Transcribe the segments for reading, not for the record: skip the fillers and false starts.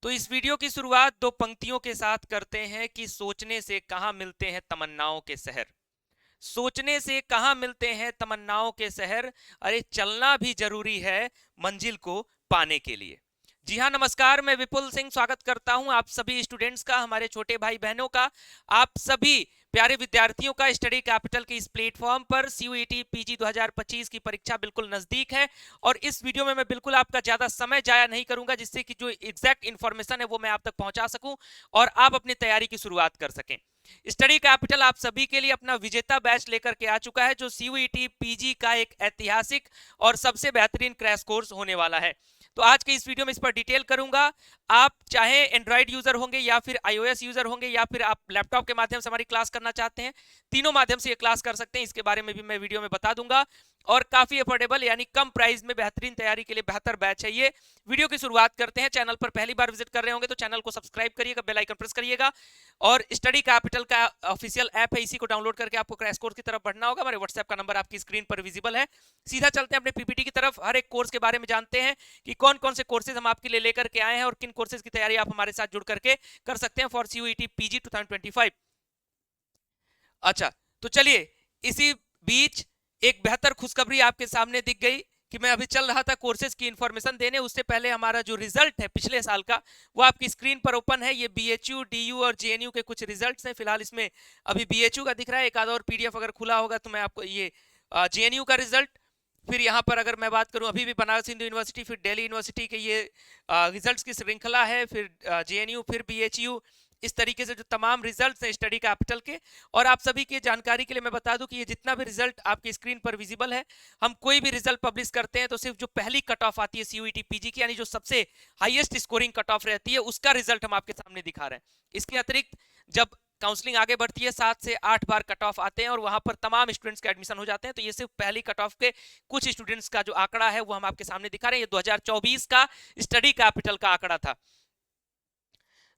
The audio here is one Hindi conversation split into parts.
तो इस वीडियो की शुरुआत दो पंक्तियों के साथ करते हैं कि सोचने से कहां मिलते हैं तमन्नाओं के शहर। सोचने से कहां मिलते हैं तमन्नाओं के शहर। अरे चलना भी जरूरी है मंजिल को पाने के लिए। जी हाँ, नमस्कार। मैं विपुल सिंह स्वागत करता हूं आप सभी स्टूडेंट्स का, हमारे छोटे भाई बहनों का, आप सभी प्यारे विद्यार्थियों का स्टडी कैपिटल के इस प्लेटफॉर्म पर। सीयूईटी पीजी 2025 की परीक्षा बिल्कुल नजदीक है और इस वीडियो में मैं बिल्कुल आपका ज्यादा समय जाया नहीं करूंगा, जिससे कि जो एग्जैक्ट इंफॉर्मेशन है वो मैं आप तक पहुंचा सकूं और आप अपनी तैयारी की शुरुआत कर सकें। स्टडी कैपिटल आप सभी के लिए अपना विजेता बैच लेकर के आ चुका है, जो सीयूईटी पीजी का एक ऐतिहासिक और सबसे बेहतरीन क्रैश कोर्स होने वाला है। तो आज के इस वीडियो में इस पर डिटेल करूंगा। आप चाहे एंड्रॉइड यूजर होंगे या फिर आईओएस यूजर होंगे या फिर आप लैपटॉप के माध्यम से हमारी क्लास करना चाहते हैं, तीनों माध्यम से ये क्लास कर सकते हैं। इसके बारे में भी मैं वीडियो में बता दूंगा और काफी अफोर्डेबल यानी कम प्राइस में बेहतरीन तैयारी के लिए बेहतर बैच है ये। वीडियो की शुरुआत करते हैं। चैनल पर पहली बार विजिट कर रहे होंगे तो चैनल को सब्सक्राइब करिएगा, बेल आइकन प्रेस करिएगा और स्टडी कैपिटल का ऑफिशियल ऐप है, इसी को डाउनलोड करके आपको क्रैश कोर्स की तरफ बढ़ना होगा। हमारे व्हाट्सएप का नंबर आपकी स्क्रीन पर विजिबल है। सीधा चलते हैं अपने पीपीटी की तरफ। हर एक कोर्स के बारे में जानते हैं कि कौन कौन से कोर्सेज हम आपके लिए लेकर के आए हैं और किन कोर्सेज की तैयारी आप हमारे साथ जुड़ करके कर सकते हैं फॉर सीयूईटी पीजी 2025। अच्छा, तो चलिए, इसी बीच एक बेहतर खुशखबरी आपके सामने दिख गई कि मैं अभी चल रहा था कोर्सेज की इंफॉर्मेशन देने, उससे पहले हमारा जो रिजल्ट है पिछले साल का वो आपकी स्क्रीन पर ओपन है। ये बीएचयू, डीयू और जेएनयू के कुछ रिजल्ट्स हैं। फिलहाल इसमें अभी बीएचयू का दिख रहा है, एक आधा और पीडीएफ अगर खुला होगा तो मैं आपको ये जेएनयू का रिजल्ट, फिर यहाँ पर अगर मैं बात करूं अभी भी बनारस हिंदू यूनिवर्सिटी, फिर दिल्ली यूनिवर्सिटी के ये रिजल्ट्स की श्रृंखला है, फिर जेएनयू, फिर बीएचयू, इस तरीके से जो तमाम रिजल्ट्स हैं स्टडी कैपिटल के। और आप सभी की जानकारी के लिए मैं बता दूं कि ये जितना भी रिजल्ट आपकी स्क्रीन पर विजिबल है, हम कोई भी रिजल्ट पब्लिश करते हैं तो सिर्फ जो पहली कट ऑफ आती है सीयूईटी पीजी की, यानी जो सबसे हाईएस्ट स्कोरिंग कट ऑफ रहती है, उसका रिजल्ट हम आपके सामने दिखा रहे हैं। इसके अतिरिक्त जब काउंसलिंग आगे बढ़ती है 7 से 8 बार कट ऑफ आते हैं और वहां पर तमाम स्टूडेंट्स के एडमिशन हो जाते हैं, तो ये सिर्फ पहली कट ऑफ के कुछ स्टूडेंट्स का जो आंकड़ा है वो हम आपके सामने दिखा रहे हैं। ये 2024 का स्टडी कैपिटल का आंकड़ा था।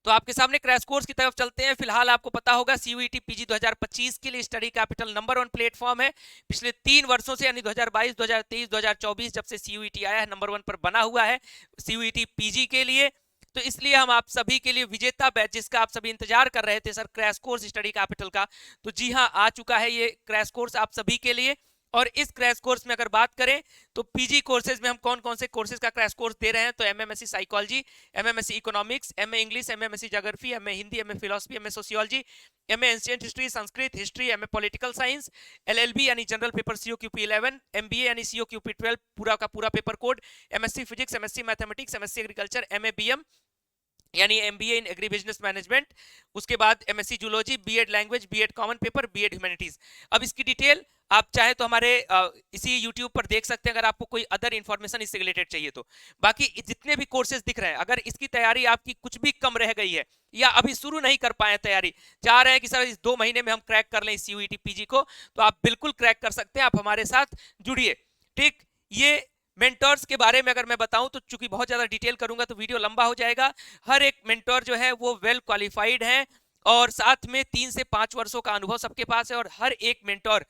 तो आपके सामने क्रैश कोर्स की तरफ चलते हैं। फिलहाल आपको पता होगा सीयूईटी पीजी 2025 के लिए स्टडी कैपिटल नंबर 1 प्लेटफॉर्म है। पिछले 3 वर्षों से यानी 2022, 2023, 2024 जब से सीयूईटी आया है, नंबर 1 पर बना हुआ है सीयूईटी पीजी के लिए। तो इसलिए हम आप सभी के लिए विजेता बैच, जिसका आप सभी इंतजार कर रहे थे sir, crash course study capital का, तो जी हाँ, आ चुका है ये क्रैश कोर्स आप सभी के लिए। और इस क्रैश कोर्स में अगर बात करें तो पीजी कोर्सेज में हम कौन कौन से कोर्सेज का क्रैश कोर्स दे रहे हैं, तो एमएमएससी साइकोलॉजी, एमएमएससी इकोनॉमिक्स, एमए इंग्लिश, एमएमएससी geography, MA Hindi, MA philosophy, MA sociology, MA ancient history, Sanskrit history, MA political science, LLB यानी जनरल पेपर सीओक्यूपी 11, एमबीए यानी सीओक्यूपी 12 पूरा का पूरा paper code, MSc physics, MSc mathematics, MSc agriculture, MA BM यानी MBA in agri business management, उसके बाद MSc zoology, BEd language, BEd common paper, BEd humanities. अब इसकी डिटेल आप चाहे तो हमारे इसी यूट्यूब पर देख सकते हैं, अगर आपको कोई अदर इंफॉर्मेशन इससे रिलेटेड चाहिए तो। बाकी जितने भी कोर्सेज दिख रहे हैं, अगर इसकी तैयारी आपकी कुछ भी कम रह गई है या अभी शुरू नहीं कर पाए तैयारी, चाह रहे हैं कि सर इस 2 महीने में हम क्रैक कर लें सीयूईटी पीजी को, तो आप बिल्कुल क्रैक कर सकते हैं। आप हमारे साथ जुड़िए। ठीक, ये मेंटर्स के बारे में अगर मैं बताऊं तो चूंकि बहुत ज्यादा डिटेल करूंगा तो वीडियो लंबा हो जाएगा। हर एक मेंटर जो है वो वेल क्वालिफाइड है और साथ में 3 से 5 वर्षों का अनुभव सबके पास है और हर एक मेंटर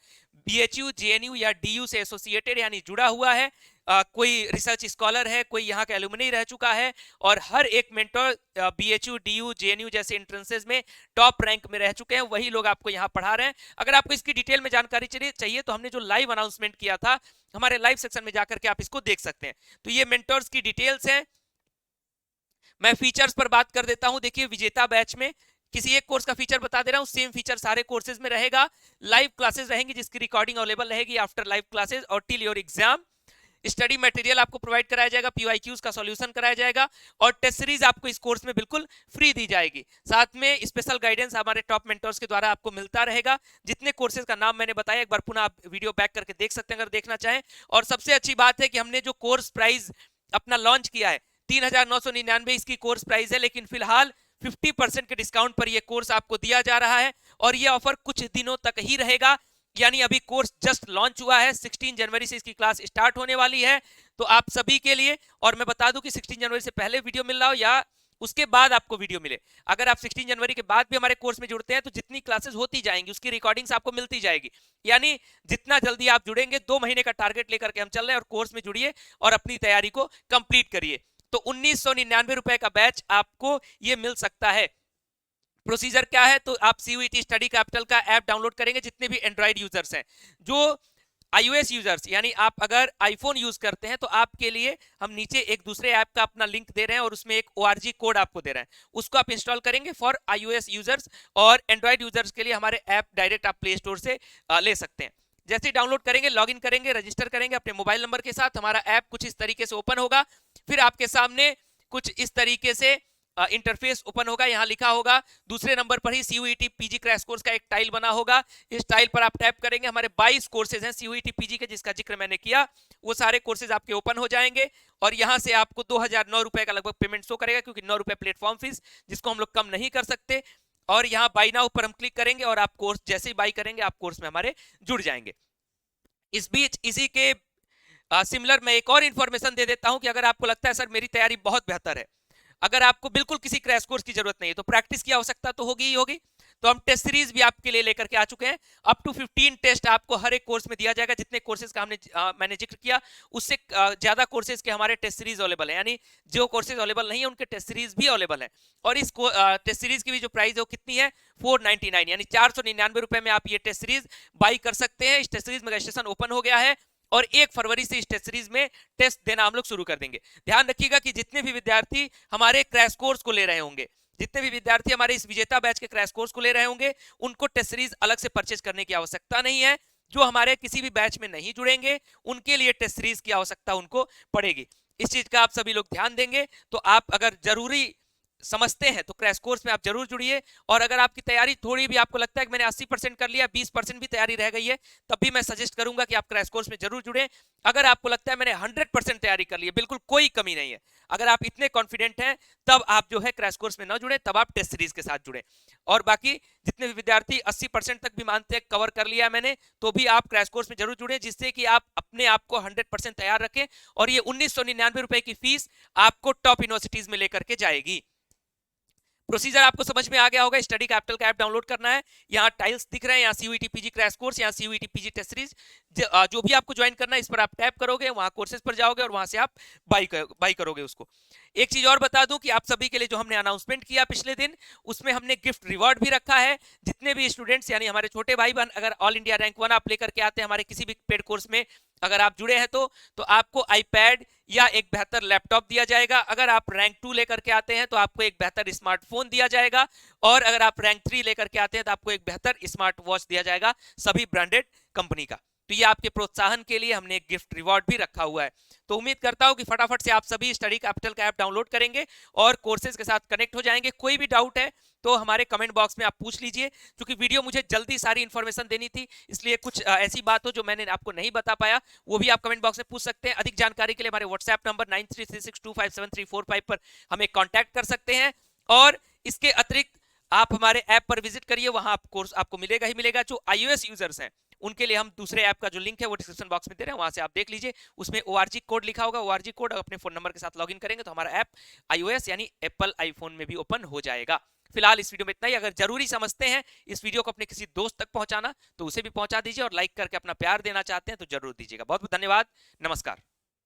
बीएचयू, जेएनयू या डीयू से एसोसिएटेड यानी जुड़ा हुआ है। कोई रिसर्च स्कॉलर है, कोई यहाँ का एलुमनी रह चुका है और हर एक मेंटर बीएचयू, डीयू, जेएनयू जैसे एंट्रेंसेज में टॉप रैंक में रह चुके हैं, वही लोग आपको यहाँ पढ़ा रहे हैं। अगर आपको इसकी डिटेल में जानकारी चाहिए तो हमने जो लाइव अनाउंसमेंट किया था, हमारे लाइव सेक्शन में जाकर के आप इसको देख सकते हैं। तो ये मेंटर्स की डिटेल्स हैं। मैं फीचर्स पर बात कर देता हूं। देखिए, विजेता बैच में किसी एक कोर्स का फीचर बता दे रहा हूं, सेम फीचर सारे कोर्सेज में रहेगा। लाइव क्लासेस रहेंगी जिसकी रिकॉर्डिंग अवेलेबल रहेगी आफ्टर लाइव क्लासेस और till your exam. Study material आपको प्रोवाइड कराया जाएगा, पीवाईक्यूज का सॉल्यूशन कराया जाएगा और टेस्ट सीरीज आपको इस कोर्स में बिल्कुल फ्री दी जाएगी। साथ में स्पेशल गाइडेंस हमारे टॉप मेंटर्स के द्वारा आपको मिलता रहेगा। जितने कोर्सेज का नाम मैंने बताया, एक बार पुनः आप वीडियो बैक करके देख सकते हैं अगर देखना चाहें। और सबसे अच्छी बात है कि हमने जो कोर्स प्राइस अपना लॉन्च किया है 3,999 इसकी कोर्स प्राइस है, लेकिन फिलहाल 50% के डिस्काउंट पर यह कोर्स आपको दिया जा रहा है और यह ऑफर कुछ दिनों तक ही रहेगा। यानी अभी कोर्स जस्ट लॉन्च हुआ है, 16 जनवरी से इसकी क्लास स्टार्ट होने वाली है। तो आप सभी के लिए, और मैं बता दूं कि 16 जनवरी से पहले वीडियो मिल रहा हो या उसके बाद आपको वीडियो मिले, अगर आप 16 जनवरी के बाद भी हमारे कोर्स में जुड़ते हैं तो जितनी क्लासेस होती जाएंगी उसकी रिकॉर्डिंग्स आपको मिलती जाएगी। यानी जितना जल्दी आप जुड़ेंगे, 2 महीने का टारगेट लेकर के हम चल रहे हैं और कोर्स में जुड़िए और अपनी तैयारी को कंप्लीट करिए। तो 1999 रुपए का बैच आपको ये मिल सकता है। प्रोसीजर क्या है, तो आप CUET स्टडी कैपिटल का ऐप डाउनलोड करेंगे, जितने भी एंड्रॉइड यूजर्स हैं। जो iOS यूजर्स यानी आप अगर आईफोन यूज करते हैं तो आपके लिए हम नीचे एक दूसरे ऐप का अपना लिंक दे रहे हैं और उसमें एक ORG कोड आपको दे रहे हैं, उसको आप इंस्टॉल करेंगे फॉर iOS यूजर्स, और एंड्रॉइड यूजर्स के लिए हमारे ऐप डायरेक्ट आप प्ले स्टोर से ले सकते हैं। जैसे ही डाउनलोड करेंगे, लॉगिन करेंगे, रजिस्टर करेंगे अपने मोबाइल नंबर के साथ, हमारा ऐप कुछ इस तरीके से ओपन होगा। फिर आपके सामने कुछ इस तरीके से इंटरफेस ओपन होगा। यहाँ लिखा होगा दूसरे नंबर पर ही CUET PG क्रैश कोर्स का एक टाइल बना होगा। इस टाइल पर आप टैप करेंगे, हमारे 22 कोर्सेज हैं CUET PG के, जिसका जिक्र मैंने किया, वो सारे कोर्सेज आपके ओपन हो जाएंगे। और यहाँ से आपको 2009 रुपए का लगभग पेमेंट शो करेगा, क्योंकि 9 रुपए प्लेटफॉर्म फीस, जिसको हम लोग कम नहीं कर सकते। और यहाँ बाई नाउ पर हम क्लिक करेंगे और आप कोर्स जैसे ही बाई करेंगे आप कोर्स में हमारे जुड़ जाएंगे। इस बीच इसी के सिमिलर मैं एक और इन्फॉर्मेशन दे देता हूं कि अगर आपको लगता है सर मेरी तैयारी बहुत बेहतर है, अगर आपको बिल्कुल किसी क्रैश कोर्स की जरूरत नहीं है, तो प्रैक्टिस की आवश्यकता तो होगी ही होगी। तो हम टेस्ट सीरीज भी आपके लिए लेकर के आ चुके हैं। अप टू 15 टेस्ट आपको हर एक कोर्स में दिया जाएगा। जितने कोर्सेज का मैंने जिक्र किया, उससे ज्यादा कोर्सेज के हमारे टेस्ट सीरीज अवेलेबल है, यानी जो कोर्सेज अवेलेबल नहीं है उनके टेस्ट सीरीज भी अवेलेबल है। और इस टेस्ट सीरीज की भी जो प्राइस है वो कितनी है, 499, यानी 499 रुपए में आप ये टेस्ट सीरीज बाई कर सकते हैं। इस टेस्ट सीरीज में रजिस्ट्रेशन ओपन हो गया है और 1 फरवरी से इस टेस्ट सीरीज में टेस्ट देना हम लोग शुरू कर देंगे। ध्यान रखिएगा कि जितने भी विद्यार्थी हमारे क्रैश कोर्स को ले रहे होंगे, जितने भी विद्यार्थी हमारे इस विजेता बैच के क्रैश कोर्स को ले रहे होंगे, उनको टेस्ट सीरीज अलग से परचेज करने की आवश्यकता नहीं है। जो हमारे किसी भी बैच में नहीं जुड़ेंगे उनके लिए टेस्ट सीरीज की आवश्यकता उनको पड़ेगी। इस चीज का आप सभी लोग ध्यान देंगे। तो आप अगर जरूरी समझते हैं तो क्रैश कोर्स में आप जरूर जुड़िए। और अगर आपकी तैयारी थोड़ी भी आपको लगता है कि मैंने 80% कर लिया, 20% भी तैयारी रह गई है, तब भी मैं सजेस्ट करूंगा कि आप क्रैश कोर्स में जरूर जुड़ें। अगर आपको लगता है मैंने 100% तैयारी कर ली है, बिल्कुल कोई कमी नहीं है, अगर आप इतने कॉन्फिडेंट हैं, तब आप जो है क्रैश कोर्स में ना जुड़े, तब आप टेस्ट सीरीज के साथ जुड़े। और बाकी जितने भी विद्यार्थी 80% तक भी मानते हैं कवर कर लिया मैंने, तो भी आप क्रैश कोर्स में जरूर जुड़े, जिससे कि आप अपने आप को 100% तैयार रखें। और ये 1999 रुपए की फीस आपको टॉप यूनिवर्सिटीज में लेकर के जाएगी। प्रोसीजर आपको समझ में आ गया होगा। स्टडी कैपिटल का ऐप डाउनलोड करना है, यहाँ टाइल्स दिख रहे हैं, यहाँ CUET PG क्रैश कोर्स, यहाँ CUET PG टेस्ट सीरीज, जो भी आपको ज्वाइन करना है इस पर आप टैप करोगे, वहां कोर्सेज पर जाओगे और वहां से आप बाई करोगे उसको। एक चीज और बता दूं कि आप सभी के लिए जो हमने अनाउंसमेंट किया पिछले दिन, उसमें हमने गिफ्ट रिवॉर्ड भी रखा है। जितने भी स्टूडेंट्स यानी हमारे छोटे भाई बहन अगर ऑल इंडिया रैंक 1 आप लेकर के आते हैं हमारे किसी भी पेड कोर्स में, अगर आप जुड़े हैं तो आपको iPad या एक बेहतर लैपटॉप दिया जाएगा। अगर आप रैंक 2 लेकर के आते हैं तो आपको एक बेहतर स्मार्टफोन दिया जाएगा। और अगर आप रैंक 3 लेकर के आते हैं तो आपको एक बेहतर स्मार्ट वॉच दिया जाएगा, सभी ब्रांडेड कंपनी का। तो ये आपके प्रोत्साहन के लिए हमने एक गिफ्ट रिवॉर्ड भी रखा हुआ है। तो उम्मीद करता हूं कि फटाफट से आप सभी स्टडी कैपिटल का ऐप डाउनलोड करेंगे और कोर्सेज के साथ कनेक्ट हो जाएंगे। कोई भी डाउट है तो हमारे कमेंट बॉक्स में आप पूछ लीजिए। क्योंकि वीडियो मुझे जल्दी सारी इंफॉर्मेशन देनी थी, इसलिए कुछ ऐसी बात हो जो मैंने आपको नहीं बता पाया, वो भी आप कमेंट बॉक्स में पूछ सकते हैं। अधिक जानकारी के लिए हमारे व्हाट्सएप नंबर 9336257345 पर हमें कॉन्टैक्ट कर सकते हैं। और इसके अतिरिक्त आप हमारे ऐप पर विजिट करिए, वहां आप कोर्स आपको मिलेगा ही मिलेगा। जो iOS यूजर्स हैं उनके लिए हम दूसरे ऐप का जो लिंक है वो डिस्क्रिप्शन बॉक्स में दे रहे हैं, वहां से आप देख लीजिए। उसमें ORG कोड लिखा होगा, ORG कोड अपने फोन नंबर के साथ लॉगिन करेंगे तो हमारा ऐप iOS यानी एप्पल आईफोन में भी ओपन हो जाएगा। फिलहाल इस वीडियो में इतना ही। अगर जरूरी समझते हैं इस वीडियो को अपने किसी दोस्त तक पहुंचाना, तो उसे भी पहुंचा दीजिए। और लाइक करके अपना प्यार देना चाहते हैं तो जरूर दीजिएगा। बहुत बहुत धन्यवाद। नमस्कार।